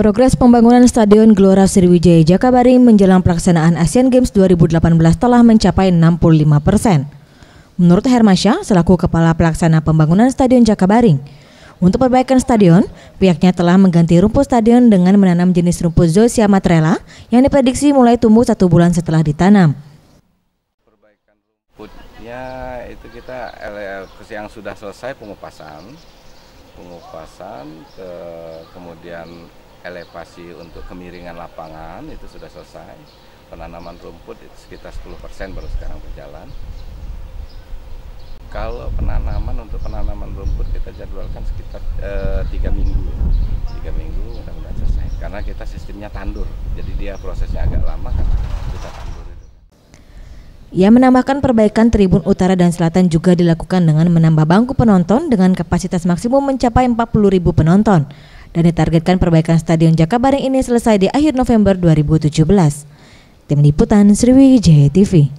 Progres pembangunan Stadion Gelora Sriwijaya Jakabaring menjelang pelaksanaan Asian Games 2018 telah mencapai 65%. Menurut Hermansyah, selaku Kepala Pelaksana Pembangunan Stadion Jakabaring, untuk perbaikan stadion, pihaknya telah mengganti rumput stadion dengan menanam jenis rumput Zoysia matrela yang diprediksi mulai tumbuh 1 bulan setelah ditanam. Perbaikan rumputnya itu kita yang sudah selesai pengupasan, kemudian elevasi untuk kemiringan lapangan itu sudah selesai. Penanaman rumput itu sekitar 10% baru sekarang berjalan. Kalau untuk penanaman rumput kita jadwalkan sekitar 3 minggu. 3 minggu mudah-mudahan selesai. Karena kita sistemnya tandur, jadi dia prosesnya agak lama karena kita tandur itu. Ia menambahkan perbaikan tribun utara dan selatan juga dilakukan dengan menambah bangku penonton dengan kapasitas maksimum mencapai 40.000 penonton. Dan ditargetkan perbaikan Stadion Jakabaring ini selesai di akhir November 2017. Tim Liputan Sriwijaya TV.